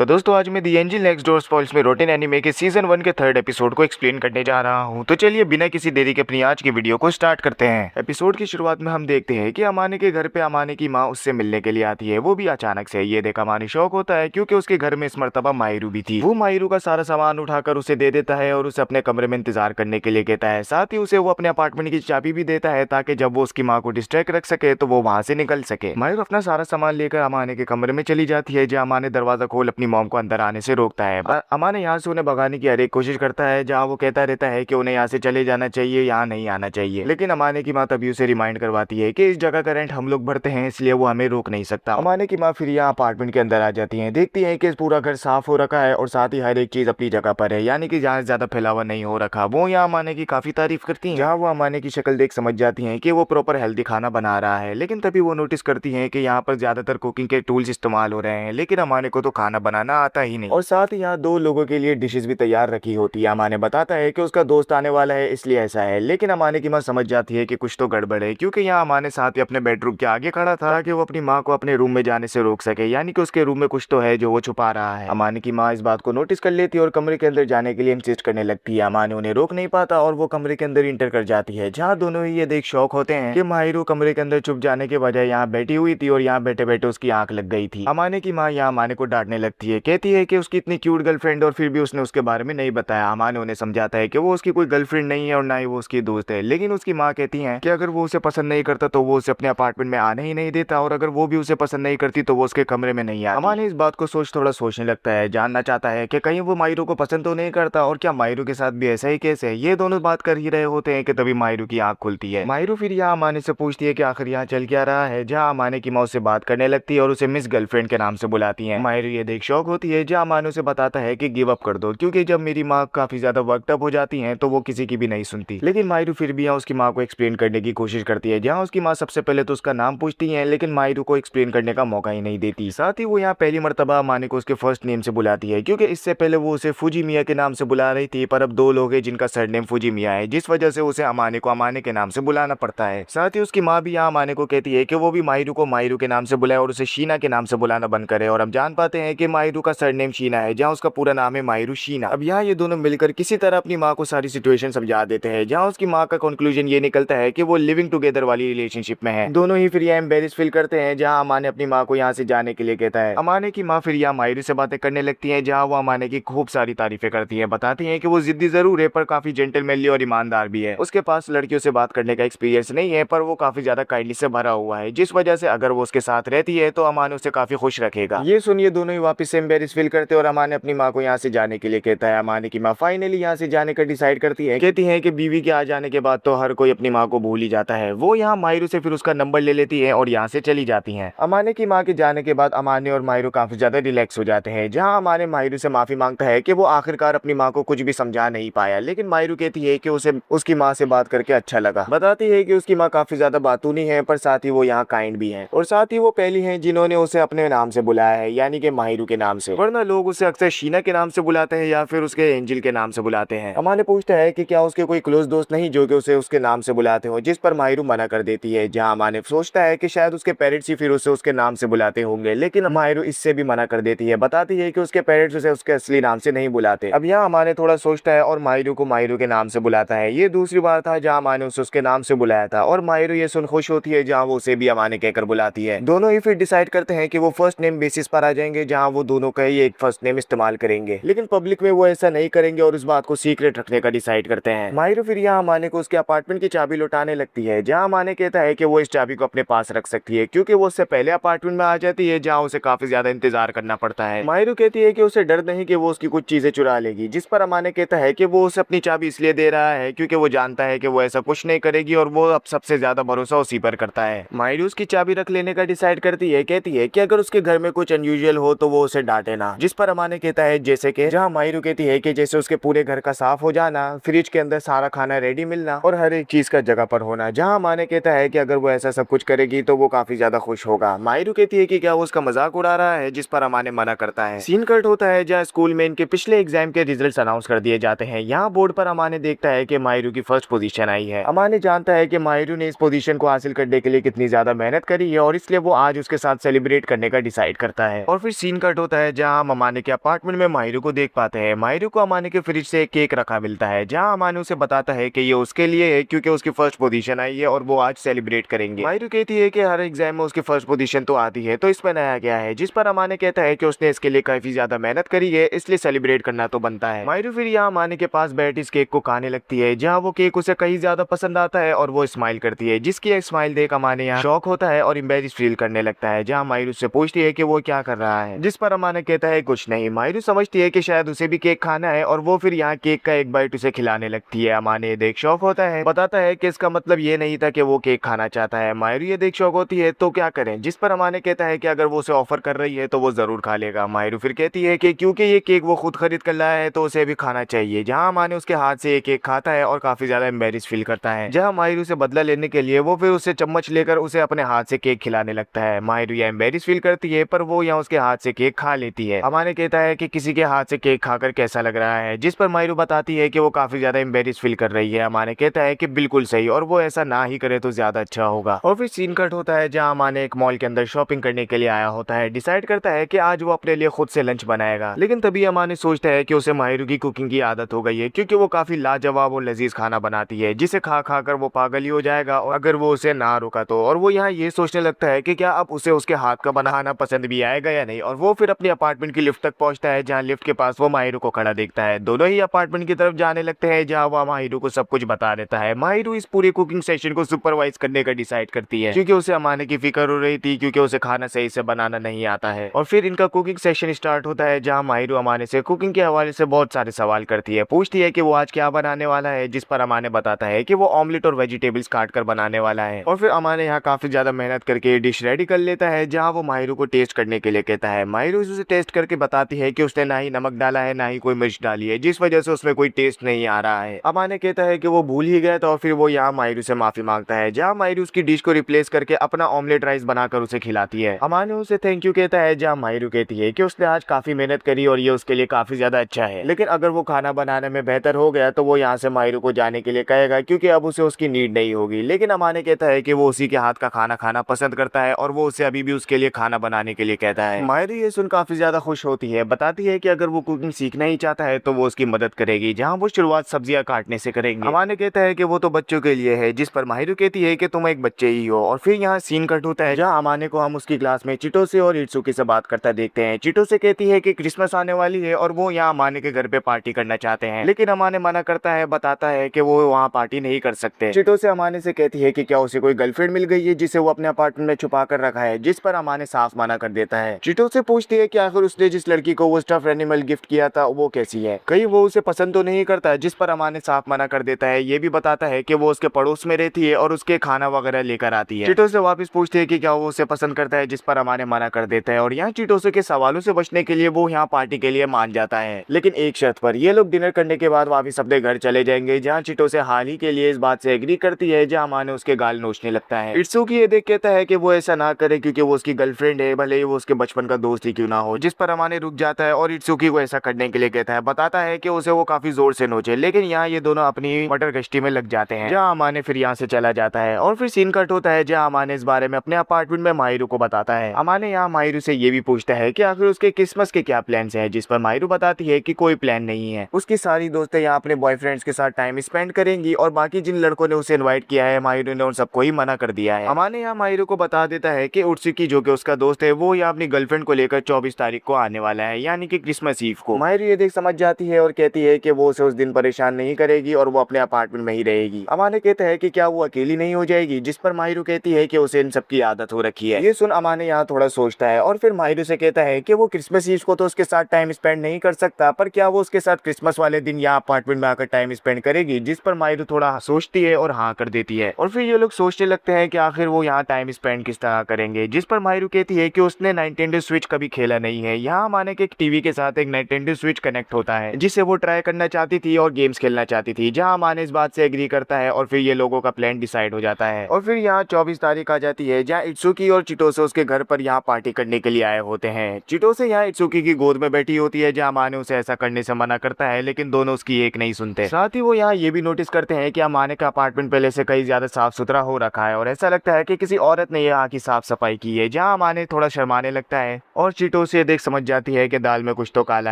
तो दोस्तों आज मैं दी एंजल नेक्स्ट डोर स्पॉइल्स में रोटेन एनीमे के सीजन 1 के थर्ड एपिसोड को एक्सप्लेन करने जा रहा हूं। तो चलिए बिना किसी देरी के अपनी आज की वीडियो को स्टार्ट करते हैं। एपिसोड की शुरुआत में हम देखते हैं कि अमाने के घर पे अमाने की माँ उससे मिलने के लिए आती है, वो भी अचानक से। ये देख अमाने शौक होता है क्योंकि उसके घर में इस मर्तबा माहिरू भी थी। वो माहिरू का सारा सामान उठाकर उसे दे देता है और उसे अपने कमरे में इंतजार करने के लिए कहता है। साथ ही उसे वो अपने अपार्टमेंट की चाबी भी देता है ताकि जब वो उसकी माँ को डिस्ट्रैक्ट रख सके तो वो वहाँ से निकल सके। माहिरू अपना सारा सामान लेकर अमाने के कमरे में चली जाती है, जहाँ अमाने दरवाजा खोल अपनी मॉम को अंदर आने से रोकता है। अमाने यहाँ से उन्हें भगाने की हर एक कोशिश करता है, जहाँ वो कहता रहता है कि उन्हें यहाँ से चले जाना चाहिए, यहाँ नहीं आना चाहिए। लेकिन अमाने की माँ तभी उसे रिमाइंड करवाती है कि इस जगह का रेंट हम लोग भरते हैं, इसलिए वो हमें रोक नहीं सकता। अमाने की माँ फिर यहाँ अपार्टमेंट के अंदर आ जाती है, देखती है कि पूरा घर साफ हो रखा है और साथ ही हर एक चीज अपनी जगह पर है, यानी कि जहाँ ज्यादा फैलावा नहीं हो रखा। वो यहाँ अमाने की काफी तारीफ करती है, जहाँ वो अमाने की शक्ल देख समझ जाती है कि वो प्रॉपर हेल्दी खाना बना रहा है। लेकिन तभी वो नोटिस करती है कि यहाँ पर ज्यादातर कुकिंग के टूल्स इस्तेमाल हो रहे हैं, लेकिन अमाने को तो खाना बनाना आता ही नहीं। और साथ ही यहाँ दो लोगों के लिए डिशेस भी तैयार रखी होती है। अमाने बताता है कि उसका दोस्त आने वाला है इसलिए ऐसा है, लेकिन अमाने की माँ समझ जाती है कि कुछ तो गड़बड़ है, क्योंकि यहाँ अमाने साथ ही अपने बेडरूम के आगे खड़ा था ताकि वो अपनी माँ को अपने रूम में जाने से रोक सके, यानी कि उसके रूम में कुछ तो है जो वो छुपा रहा है। अमाने की माँ इस बात को नोटिस कर लेती है और कमरे के अंदर जाने के लिए इंसिस्ट करने लगती है। अमाने उन्हें रोक नहीं पाता और वो कमरे के अंदर इंटर कर जाती है, जहाँ दोनों ही ये देख शौक होते हैं कि माहिरू कमरे के अंदर चुप जाने के बजाय यहाँ बैठी हुई थी और यहाँ बैठे बैठे उसकी आंख लग गई थी। अमाने की माँ यहाँ अमाने को डांटने लगती है, कहती है कि उसकी इतनी क्यूट गर्लफ्रेंड और फिर भी उसने उसके बारे में नहीं बताया। अमाने उन्हें समझाता है कि वो उसकी कोई गर्लफ्रेंड नहीं है और ना ही वो उसकी दोस्त है, लेकिन उसकी माँ कहती है कि अगर वो उसे पसंद नहीं करता तो वो उसे अपने अपार्टमेंट में आने ही नहीं देता, और अगर वो भी उसे पसंद नहीं करती तो वो उसके कमरे में नहीं आती। अमाने इस बात को थोड़ा सोचने लगता है, जानना चाहता है कि कहीं वो माहिरू को पसंद तो नहीं करता और क्या माहिरू के साथ भी ऐसा ही केस है। ये दोनों बात कर ही रहे होते हैं कि तभी माहिरू की आंख खुलती है। माहिरू फिर यहाँ अमाने से पूछती है कि आखिर यहाँ चल क्या रहा है, जहाँ अमाने की माँ उससे बात करने लगती है और उसे मिस गर्लफ्रेंड के नाम से बुलाती है। माहिरू ये देख शौक होती है, जहाँ अमाने उसे बताता है कि गिव अप कर दो, क्योंकि जब मेरी माँ काफी ज्यादा वर्कड अप हो जाती हैं तो वो किसी की भी नहीं सुनती। लेकिन माहिरू फिर भी यहाँ उसकी माँ को एक्सप्लेन करने की कोशिश करती है, जहाँ उसकी माँ सबसे पहले तो उसका नाम पूछती है, लेकिन माहिरू को एक्सप्लेन करने का मौका ही नहीं देती। साथ ही वो यहाँ पहली मर्तबा अमाने को उसके फर्स्ट नेम से बुलाती है, क्योंकि इससे पहले वो उसे फूजी मिया के नाम से बुला रही थी, पर अब दो लोग हैं जिनका सरनेम फूजी मिया है, जिस वजह से उसे अमाने को अमाने के नाम से बुलाना पड़ता है। साथ ही उसकी माँ भी यहाँ अमाने को कहती है कि वो भी माहिरू को माहिरू के नाम से बुलाए और उसे शीना के नाम से बुलाना बंद करे। और हम जान पाते हैं कि माहिरू का सरनेम शीना है, जहाँ उसका पूरा नाम है माहिरू शीना। अब यहाँ ये दोनों मिलकर किसी तरह अपनी माँ को सारी सिचुएशन समझा देते हैं, जहाँ उसकी माँ का कंक्लूजन ये निकलता है कि वो लिविंग टुगेदर वाली रिलेशनशिप में है। दोनों ही फिर यहाँ एम्बेरस फील करते हैं, जहाँ अमाने अपनी माँ को यहाँ से जाने के लिए कहता है। अमाने की माँ फिर यहाँ माहिरू से बातें करने लगती है, जहाँ वो अमाने की खूब सारी तारीफें करती है, बताती है कि वो जिद्दी जरूर है पर काफी जेंटलमैनली और ईमानदार भी है। उसके पास लड़कियों से बात करने का एक्सपीरियंस नहीं है, पर वो काफी ज्यादा काइंडली से भरा हुआ है, जिस वजह से अगर वो उसके साथ रहती है तो अमाने उसे काफी खुश रखेगा। ये सुनिए दोनों ही वापस से एम्बेरस फील करते और अमाने अपनी माँ को यहाँ से जाने के लिए कहता है। अमाने की माँ फाइनली यहाँ से जाने का डिसाइड करती है, कहती है कि बीवी के आ जाने के बाद तो हर कोई अपनी माँ को भूल ही जाता है। वो यहाँ माहिरू से फिर उसका नंबर ले लेती है और यहाँ से चली जाती है। अमाने की माँ के जाने के बाद अमाने और माहिरू काफी ज्यादा रिलैक्स हो जाते हैं, जहाँ अमाने माहिरू से माफी मांगता है कि वो आखिरकार अपनी माँ को कुछ भी समझा नहीं पाया, लेकिन माहिरू कहती है कि उसे उसकी माँ से बात करके अच्छा लगा। बताती है कि उसकी माँ काफी ज्यादा बातूनी है, पर साथ ही वो यहाँ काइंड भी है, और साथ ही वो पहली है जिन्होंने उसे अपने नाम से बुलाया है, यानी कि माहिरू के नाम से, वरना लोग उसे अक्सर शीना के नाम से बुलाते हैं या फिर उसके एंजल के नाम से बुलाते हैं। अमाने पूछता है कि क्या उसके कोई क्लोज दोस्त नहीं जो कि उसे उसके नाम से बुलाते हो, जिस पर माहिरू मना कर देती है, जहाँ अमाने सोचता है कि शायद उसके पेरेंट्स ही फिर उसे उसके नाम से बुलाते होंगे, लेकिन माहिरू इससे भी मना कर देती है, बताती है कि उसके पेरेंट्स उसे उसके असली नाम से नहीं बुलाते। अब यहाँ अमाने थोड़ा सोचता है और माहिरू को माहिरू के नाम से बुलाता है। ये दूसरी बार था जहाँ अमाने उसे उसके नाम से बुलाया था, और माहिरू ये सुन खुश होती है, जहाँ वो उसे भी अमाने कहकर बुलाती है। दोनों ही फिर डिसाइड करते हैं कि वो फर्स्ट नेम बेसिस पर आ जाएंगे, जहाँ वो दोनों का ही एक फर्स्ट नेम इस्तेमाल करेंगे, लेकिन पब्लिक में वो ऐसा नहीं करेंगे और इस बात को सीक्रेट रखने का डिसाइड करते हैं। माहिरू फिर यहाँ अमाने को उसके अपार्टमेंट की चाबी लौटाने लगती है, जहाँ अमाने कहता है कि वो इस चाबी को अपने पास रख सकती है, क्योंकि वो उससे पहले अपार्टमेंट में आ जाती है, जहाँ उसे काफी ज्यादा इंतजार करना पड़ता है। माहिरू कहती है कि उसे डर नहीं कि वो उसकी कुछ चीजें चुरा लेगी, जिस पर अमाने कहता है कि वो उसे अपनी चाबी इसलिए दे रहा है क्योंकि वो जानता है कि वो ऐसा कुछ नहीं करेगी और वो अब सबसे ज्यादा भरोसा उसी पर करता है। माहिरू उसकी चाबी रख लेने का डिसाइड करती है, कहती है कि अगर उसके घर में कुछ अनयूजुअल हो तो वो उसे डांटे ना, जिस पर अमाने कहता है जैसे कि, जहाँ माहिरू कहती है कि जैसे उसके पूरे घर का साफ हो जाना, फ्रिज के अंदर सारा खाना रेडी मिलना और हर एक चीज का जगह पर होना, जहाँ अमाने कहता है कि अगर वो ऐसा सब कुछ करेगी तो वो काफी ज्यादा खुश होगा। माहिरू कहती है कि क्या वो उसका मजाक उड़ा रहा है, जिस पर अमाने मना करता है। सीन कट होता है जहाँ स्कूल में इनके पिछले एग्जाम के रिजल्ट्स अनाउंस कर दिए जाते हैं। यहाँ बोर्ड पर अमाने देखता है कि माहिरू की फर्स्ट पोजीशन आई है। अमाने जानता है कि माहिरू ने इस पोजीशन को हासिल करने के लिए कितनी ज्यादा मेहनत करी है, और इसलिए वो आज उसके साथ सेलिब्रेट करने का डिसाइड करता है। और फिर सीन कट होता होता है जहाँ हम अमाने के अपार्टमेंट में माहिरू को देख पाते हैं। माहिरू को अमाने के फ्रिज से एक केक रखा मिलता है जहाँ अमाने उसे बताता है कि ये उसके लिए है क्योंकि उसकी फर्स्ट पोजीशन आई है और वो आज सेलिब्रेट करेंगे। माहिरू कहती है कि हर एग्जाम में उसकी फर्स्ट पोजीशन तो आती है तो इसमें नया क्या है, जिस पर अमाने कहता है कि उसने इसके लिए काफी ज्यादा मेहनत करी है इसलिए सेलिब्रेट करना तो बनता है। माहिरू फिर यहाँ अमाने के पास बैठ इस केक को खाने लगती है जहाँ वो केक उसे कहीं ज्यादा पसंद आता है और वो स्माइल करती है, जिसकी एक स्माइल देख अमाने यहाँ शॉक होता है और एम्बैरेस फील करने लगता है। जहाँ माहिरू से पूछती है कि वो क्या कर रहा है, जिस पर अमाने कहता है कुछ नहीं। माहिरू समझती है कि शायद उसे भी केक खाना है और वो फिर यहाँ केक का एक बाइट उसे खिलाने लगती है। अमाने ये देख शौक होता है, बताता है कि इसका मतलब ये नहीं था कि वो केक खाना चाहता है। माहिरू ये देख शौक होती है तो क्या करें, जिस पर अमाने कहता है कि अगर वो उसे ऑफर कर रही है तो वो जरूर खा लेगा। माहिरू फिर कहती है कि क्योंकि ये केक वो खुद खरीद कर लाया है तो उसे भी खाना चाहिए। जहाँ अमाने उसके हाथ से ये केक खाता है और काफी ज्यादा एम्बैरेस फील करता है। जहाँ माहिरू से बदला लेने के लिए वो फिर उससे चम्मच लेकर उसे अपने हाथ से केक खिलाने लगता है। माहिरू यह एम्बैरेस फील करती है पर वो यहाँ उसके हाथ से केक खा लेती है। अमाने कहता है कि किसी के हाथ से केक खाकर कैसा लग रहा है, जिस पर माहिरू बताती है कि वो काफी ज्यादा एम्बैरेस फील कर रही है। अमाने कहता है कि बिल्कुल सही और वो ऐसा ना ही करे तो ज्यादा अच्छा होगा। और फिर सीन कट होता है जहाँ अमाने एक मॉल के अंदर शॉपिंग करने के लिए आया होता है। डिसाइड करता है कि आज वो अपने लिए खुद से लंच बनाएगा, लेकिन तभी अमाने सोचता है कि उसे माहिरू की कुकिंग की आदत हो गई है क्योंकि वो काफी लाजवाब और लजीज खाना बनाती है जिसे खा खा कर वो पागल ही हो जाएगा और अगर वो उसे ना रोका तो। और वो यहाँ ये सोचने लगता है कि क्या अब उसे उसके हाथ का बनाना पसंद भी आएगा या नहीं। और वो फिर अपने अपार्टमेंट की लिफ्ट तक पहुंचता है जहाँ लिफ्ट के पास वो माहिरू को खड़ा देखता है। दोनों ही अपार्टमेंट की तरफ जाने लगते हैं जहाँ वो माहिरू को सब कुछ बता देता है। माहिरू इस पूरे कुकिंग सेशन को सुपरवाइज करने का डिसाइड करती है क्योंकि उसे अमाने की फिक्र हो रही थी क्योंकि उसे खाना सही से बनाना नहीं आता है। और फिर इनका कुकिंग सेशन स्टार्ट होता है जहाँ माहिरू अमाने से कुकिंग के हवाले से बहुत सारे सवाल करती है, पूछती है कि वो आज क्या बनाने वाला है, जिस पर अमाने बताता है कि वो ऑमलेट और वेजिटेबल्स काट कर बनाने वाला है। और फिर अमाने यहाँ काफी ज्यादा मेहनत करके डिश रेडी कर लेता है जहाँ वो माहिरू को टेस्ट करने के लिए कहता है। माहिरू उसे टेस्ट करके बताती है कि उसने ना ही नमक डाला है ना ही कोई मिर्च डाली है, जिस वजह से उसमें कोई टेस्ट नहीं आ रहा है। अमाने कहता है कि वो भूल ही गया था और फिर वो यहाँ माहिरू से माफी मांगता है जहाँ माहिरू उसकी डिश को रिप्लेस करके अपना ऑमलेट राइस बनाकर उसे खिलाती है। अमाने उसे थैंक यू कहता है जहाँ माहिरू कहती है कि उसने आज काफी मेहनत करी और ये उसके लिए काफी ज्यादा अच्छा है, लेकिन अगर वो खाना बनाने में बेहतर हो गया तो वो यहाँ से माहिरू को जाने के लिए कहेगा क्योंकि अब उसे उसकी नीड नहीं होगी। लेकिन अमाने कहता है कि वो उसी के हाथ का खाना खाना पसंद करता है और वो उसे अभी भी उसके लिए खाना बनाने के लिए कहता है। माहिरू ये सुन काफी ज्यादा खुश होती है, बताती है कि अगर वो कुकिंग सीखना ही चाहता है तो वो उसकी मदद करेगी जहाँ वो शुरुआत सब्जियां काटने से करेंगे। अमाने कहता है कि वो तो बच्चों के लिए है, जिस पर माहिरू कहती है कि तुम एक बच्चे ही हो। और फिर यहाँ सीन कट होता है जहाँ अमाने को हम उसकी क्लास में चिटोसे और इत्सुकी से बात करता देखते हैं। चिटोसे कहती है कि क्रिसमस आने वाली है और वो यहाँ अमाने के घर पे पार्टी करना चाहते हैं, लेकिन अमाने मना करता है, बताता है कि वो वहाँ पार्टी नहीं कर सकते। चिटोसे अमाने से कहती है कि क्या उसे कोई गर्लफ्रेंड मिल गई है जिसे वो अपने अपार्टमेंट में छुपा कर रखा है, जिस पर अमाने साफ मना कर देता है। चिटोसे पूछती है कि आखिर उसने जिस लड़की को वो स्टफ एनिमल गिफ्ट किया था वो कैसी है, कहीं वो उसे पसंद तो नहीं करता, जिस पर अमाने साफ मना कर देता है। ये भी बताता है कि वो उसके पड़ोस में रहती है और उसके खाना वगैरह लेकर आती है। चिटोसे वापस पूछती है कि क्या वो उसे पसंद करता है, जिस पर अमाने मना कर देता है। और यहाँ चिटोसे के सवालों से बचने के लिए वो यहाँ पार्टी के लिए मान जाता है, लेकिन एक शर्त पर। ये लोग डिनर करने के बाद वापस अपने घर चले जाएंगे जहाँ चिटोसे हाल ही के लिए इस बात से एग्री करती है जहाँ अमाने उसके गाल नोचने लगता है। इत्सुकी ये देख कहता है कि वो ऐसा ना करे क्योंकि वो उसकी गर्लफ्रेंड है, भले ही वो उसके बचपन का दोस्त ही क्यों ना हो, जिस पर अमाने रुक जाता है और इत्सुकी को ऐसा करने के लिए कहता है, बताता है कि उसे वो काफी जोर से नोचे। लेकिन यहाँ ये दोनों अपनी मटर गश्ती में लग जाते हैं जहाँ अमाने फिर यहाँ से चला जाता है। और फिर सीन कट होता है जहाँ अमाने इस बारे में अपने अपार्टमेंट में माहिरू को बताता है। अमाने यहाँ माहिरू से ये भी पूछता है कि आखिर उसके क्रिसमस के क्या प्लान्स हैं, जिस पर माहिरू बताती है कि कोई प्लान नहीं है, उसकी सारी दोस्तें यहाँ अपने बॉयफ्रेंड्स के साथ टाइम स्पेंड करेंगी और बाकी जिन लड़कों ने उसे इनवाइट किया है माहिरू ने उन सबको ही मना कर दिया है। अमाने यहाँ माहिरू को बता देता है कि उत्सुकी जो कि उसका दोस्त है वो यहाँ अपनी गर्लफ्रेंड को लेकर 24 तारीख को आने वाला है, यानी कि क्रिसमस ईव को। माहिरू ये देख समझ जाती है और कहती है कि वो उसे उस दिन परेशान नहीं करेगी और वो अपने अपार्टमेंट में ही रहेगी। अमाने कहता है कि क्या वो अकेली नहीं हो जाएगी, जिस पर माहिरू कहती है कि उसे इन सब की आदत हो रखी है। ये सुन अमाने यहाँ थोड़ा सोचता है और फिर माहिरू से कहता है कि वो क्रिसमस ईव को तो उसके साथ टाइम स्पेंड नहीं कर सकता, पर क्या वो उसके साथ क्रिसमस वाले दिन यहाँ अपार्टमेंट में आकर टाइम स्पेंड करेगी, जिस पर माहिरू थोड़ा सोचती है और हाँ कर देती है। और फिर ये लोग सोचने लगते हैं कि आखिर वो यहाँ टाइम स्पेंड किस तरह करेंगे, जिस पर माहिरू कहती है कि उसने नाइंटेंडो स्विच कभी खेला नहीं है। यहाँ अमाने के टीवी के साथ एक नाइंटेंडो स्विच कनेक्ट होता है जिसे वो ट्राई करना चाहती थी और गेम्स खेलना चाहती थी, जहाँ अमाने इस बात से एग्री करता है और फिर ये लोगों का प्लान डिसाइड हो जाता है। और फिर यहाँ 24 तारीख आ जाती है जहाँ इत्सुकी और चिटोसे उसके घर पर यहाँ पार्टी करने के लिए आए होते हैं। चिटोसे यहाँ इत्सुकी की गोद में बैठी होती है जहाँ अमाने उसे ऐसा करने से मना करता है, लेकिन दोनों उसकी एक नहीं सुनते। साथ ही वो यहाँ ये भी नोटिस करते हैं कि अमाने का अपार्टमेंट पहले से कहीं ज्यादा साफ सुथरा हो रखा है और ऐसा लगता है कि किसी औरत ने यहाँ की साफ सफाई की है, जहाँ अमाने थोड़ा शर्माने लगता है और चिटो से देख समझ जाती है कि दाल में कुछ तो काला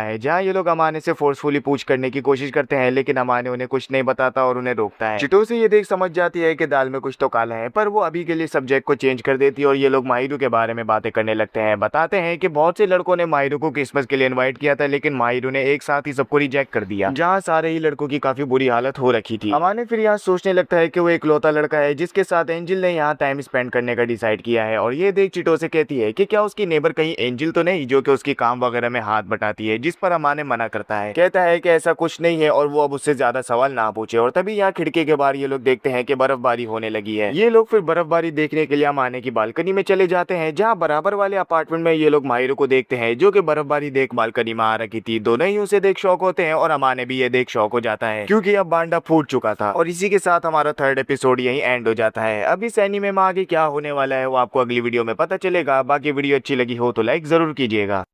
है। जहाँ ये लोग अमाने से फोर्सफुली पूछ करने की कोशिश करते हैं, लेकिन अमाने उन्हें कुछ नहीं बताता और उन्हें रोकता है। चिटो से ये देख समझ जाती है कि दाल में कुछ तो काला है, पर वो अभी के लिए सब्जेक्ट को चेंज कर देती है और ये लोग माहिरू के बारे में बातें करने लगते हैं। बताते हैं कि बहुत से लड़कों ने माहिरू को क्रिसमस के लिए इनवाइट किया था, लेकिन माहिरू ने एक साथ ही सबको रिजेक्ट कर दिया। जहाँ सारे ही लड़कों की काफी बुरी हालत हो रखी थी। अमाने फिर यहाँ सोचने लगता है कि वो इकलौता लड़का है जिसके साथ एंजिल ने यहाँ टाइम स्पेंड करने का डिसाइड किया है। और ये देख चिटो से कहती है कि क्या उसकी नेबर कहीं एंजिल तो नहीं जो कि उसकी काम वगैरह में हाथ बटाती है, जिस पर अमाने मना करता है। कहता है कि ऐसा कुछ नहीं है और वो अब उससे ज्यादा सवाल ना पूछे। और तभी यहाँ खिड़की के बाहर ये लोग देखते हैं कि बर्फबारी होने लगी है। ये लोग फिर बर्फबारी देखने के लिए अमाने की बालकनी में चले जाते हैं, जहाँ बराबर वाले अपार्टमेंट में ये लोग माहिरू को देखते हैं जो कि बर्फबारी देख बालकनी में आ रखी थी। दोनों ही उसे देख शौक होते हैं और अमाने भी ये देख शौक हो जाता है, क्योंकि अब बांडा फूट चुका था। और इसी के साथ हमारा थर्ड एपिसोड यही एंड हो जाता है। अब इस एनीमे में आगे क्या होने वाला है वो आपको अगली वीडियो में पता चलेगा। बाकी वीडियो अच्छी लगी हो तो लाइक जरूर कीजिएगा।